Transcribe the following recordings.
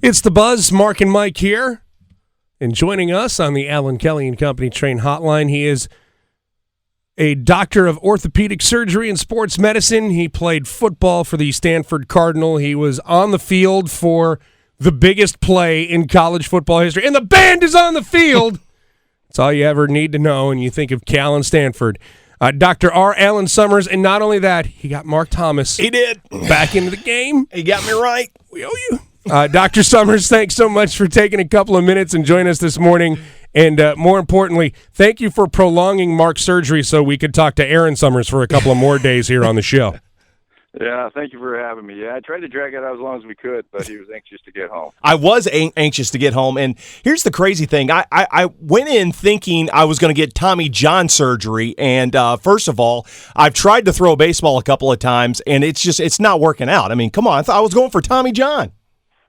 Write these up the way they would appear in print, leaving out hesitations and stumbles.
It's the Buzz, Mark and Mike here. And joining us on the Alan Kelly and Company Train Hotline, he is a doctor of orthopedic surgery and sports medicine. He played football for the Stanford Cardinal. He was on the field for the biggest play in college football history. And the band is on the field. That's all you ever need to know when you think of Cal and Stanford. Dr. R. Alan Summers, and not only that, he got Mark Thomas. He did. Back into the game. He got me right. We owe you. Dr. Summers, thanks so much for taking a couple of minutes and joining us this morning. And more importantly, thank you for prolonging Mark's surgery so we could talk to Aaron Summers for a couple of more days here on the show. Yeah, thank you for having me. Yeah, I tried to drag it out as long as we could, but he was anxious to get home. I was anxious to get home, and here's the crazy thing. I went in thinking I was going to get Tommy John surgery, and first of all, I've tried to throw a baseball a couple of times, and it's not working out. I mean, come on, I thought I was going for Tommy John.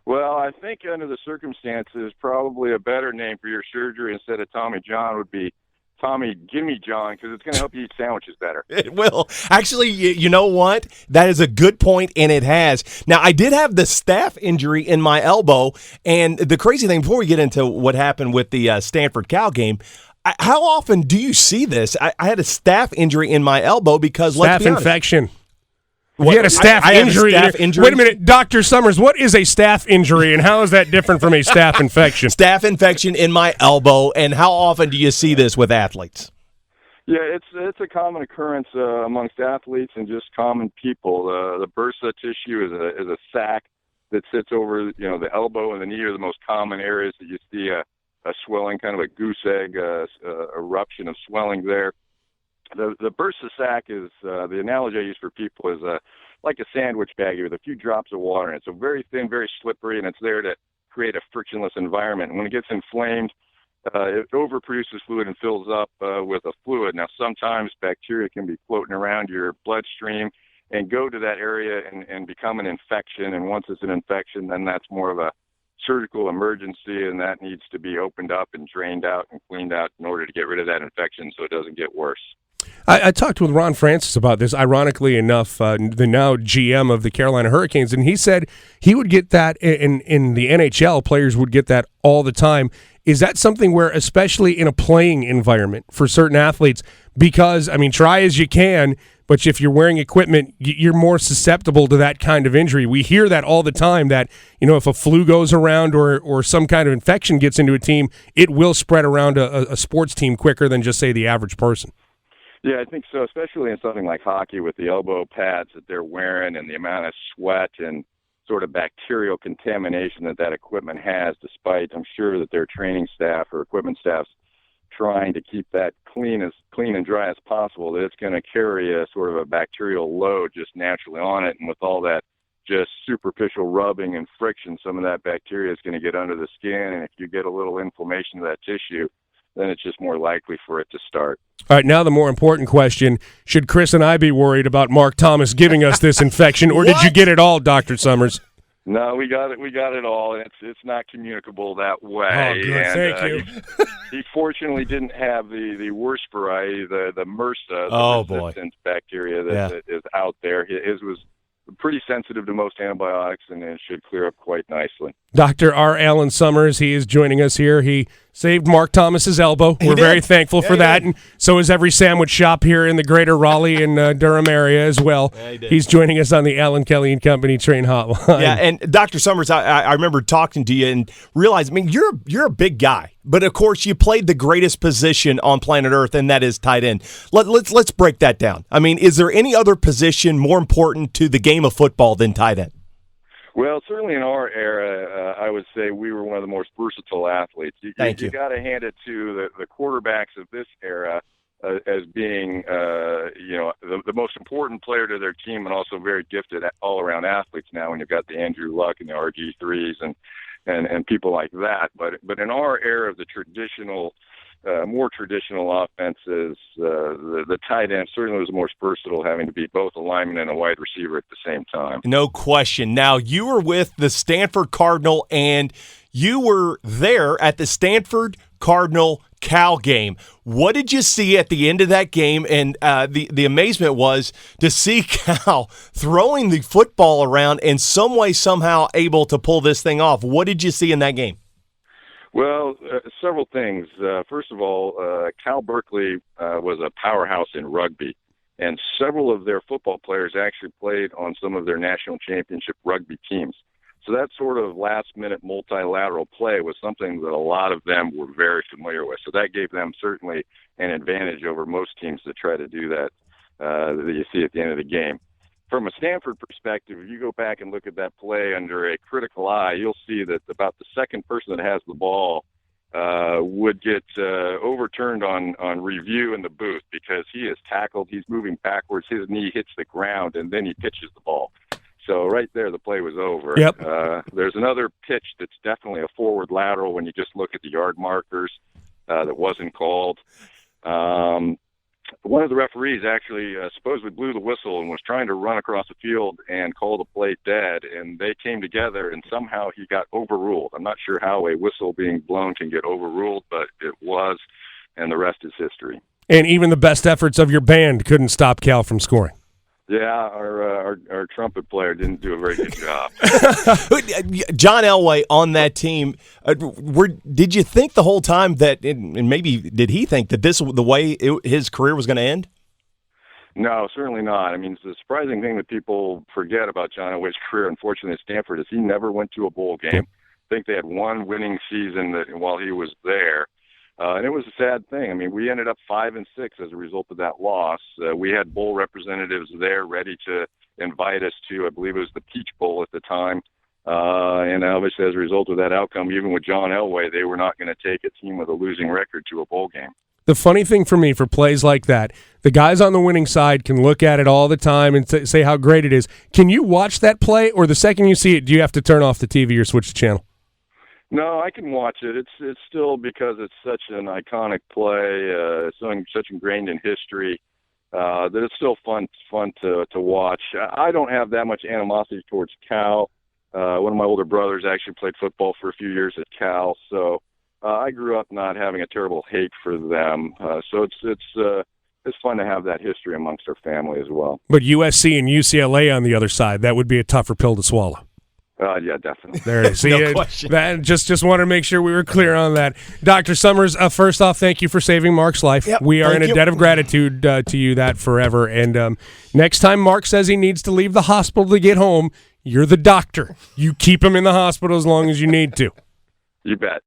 Well, I think under the circumstances, probably a better name for your surgery instead of Tommy John would be Tommy Gimme John, because it's going to help you eat sandwiches better. It will. Actually, you know what? That is a good point, and it has. Now, I did have the staph injury in my elbow, and the crazy thing, before we get into what happened with the Stanford Cal game, how often do you see this? I had a staph injury in my elbow because, let's be honest, infection. You had a staph injury. Wait a minute, Dr. Summers, what is a staph injury, and how is that different from a staph infection? Staph infection in my elbow, and how often do you see this with athletes? Yeah, it's a common occurrence amongst athletes and just common people. The bursa tissue is a sac that sits over the elbow and the knee are the most common areas that you see a swelling, kind of a goose egg eruption of swelling there. The bursa sac is the analogy I use for people is like a sandwich baggie with a few drops of water in it. So very thin, very slippery, and it's there to create a frictionless environment. And when it gets inflamed, it overproduces fluid and fills up with a fluid. Now, sometimes bacteria can be floating around your bloodstream and go to that area and become an infection. And once it's an infection, then that's more of a surgical emergency, and that needs to be opened up and drained out and cleaned out in order to get rid of that infection so it doesn't get worse. I talked with Ron Francis about this, ironically enough, the now GM of the Carolina Hurricanes, and he said he would get that in the NHL, players would get that all the time. Is that something where, especially in a playing environment for certain athletes, because, I mean, try as you can, but if you're wearing equipment, you're more susceptible to that kind of injury. We hear that all the time, that, if a flu goes around or some kind of infection gets into a team, it will spread around a sports team quicker than just, say, the average person. Yeah, I think so, especially in something like hockey with the elbow pads that they're wearing and the amount of sweat and sort of bacterial contamination that equipment has, despite, I'm sure, that their training staff or equipment staff's trying to keep that clean and dry as possible, that it's going to carry a sort of a bacterial load just naturally on it. And with all that just superficial rubbing and friction, some of that bacteria is going to get under the skin. And if you get a little inflammation of that tissue, then it's just more likely for it to start. All right, now the more important question, should Chris and I be worried about Mark Thomas giving us this infection, or did you get it all, Dr. Summers? No, we got it all, and it's not communicable that way. Oh, good. And, thank you. He fortunately didn't have the worst variety, the MRSA, the resistant bacteria that is out there. His was pretty sensitive to most antibiotics, and it should clear up quite nicely. Dr. R. Alan Summers, he is joining us here. He saved Mark Thomas's elbow. We're very thankful for that, and so is every sandwich shop here in the greater Raleigh and Durham area as well. He's joining us on the Alan Kelly and Company Train Hotline. Yeah, and Dr. Summers, I remember talking to you and realized, I mean, you're a big guy, but of course you played the greatest position on planet Earth, and that is tight end. Let's break that down. I mean, is there any other position more important to the game of football than tight end? Well, certainly in our era, I would say we were one of the most versatile athletes. You got to hand it to the quarterbacks of this era as being, the most important player to their team, and also very gifted all-around athletes now. When you've got the Andrew Luck and the RG3s and people like that. But in our era of the traditional, more traditional offenses, the tight end certainly was more versatile, having to be both a lineman and a wide receiver at the same time. No question. Now, you were with the Stanford Cardinal, and you were there at the Stanford Cardinal Cal game. What did you see at the end of that game? And the amazement was to see Cal throwing the football around and some way, somehow able to pull this thing off. What did you see in that game? Well, several things. First of all, Cal Berkeley was a powerhouse in rugby, and several of their football players actually played on some of their national championship rugby teams. So that sort of last-minute multilateral play was something that a lot of them were very familiar with. So that gave them certainly an advantage over most teams that try to do that you see at the end of the game. From a Stanford perspective, if you go back and look at that play under a critical eye, you'll see that about the second person that has the ball would get overturned on review in the booth because he is tackled, he's moving backwards, his knee hits the ground, and then he pitches the ball. So right there, the play was over. Yep. There's another pitch that's definitely a forward lateral when you just look at the yard markers that wasn't called. One of the referees actually supposedly blew the whistle and was trying to run across the field and call the play dead, and they came together, and somehow he got overruled. I'm not sure how a whistle being blown can get overruled, but it was, and the rest is history. And even the best efforts of your band couldn't stop Cal from scoring. Yeah, our trumpet player didn't do a very good job. John Elway on that team, did you think the whole time that, and maybe did he think that this the way his career was going to end? No, certainly not. I mean, the surprising thing that people forget about John Elway's career, unfortunately, at Stanford, is he never went to a bowl game. I think they had one winning season while he was there. And it was a sad thing. I mean, we ended up 5-6 as a result of that loss. We had bowl representatives there ready to invite us to, I believe it was the Peach Bowl at the time. And obviously, as a result of that outcome, even with John Elway, they were not going to take a team with a losing record to a bowl game. The funny thing for me for plays like that, the guys on the winning side can look at it all the time and say how great it is. Can you watch that play, or the second you see it, do you have to turn off the TV or switch the channel? No, I can watch it. It's still because it's such an iconic play, such ingrained in history, that it's still fun to watch. I don't have that much animosity towards Cal. One of my older brothers actually played football for a few years at Cal, so I grew up not having a terrible hate for them. So it's fun to have that history amongst our family as well. But USC and UCLA on the other side, that would be a tougher pill to swallow. Yeah, definitely. There it is. See, No question. Just wanted to make sure we were clear on that. Dr. Summers, first off, thank you for saving Mark's life. Yep, we are in a you. debt of gratitude to you that forever. And next time Mark says he needs to leave the hospital to get home, you're the doctor. You keep him in the hospital as long as you need to. You bet.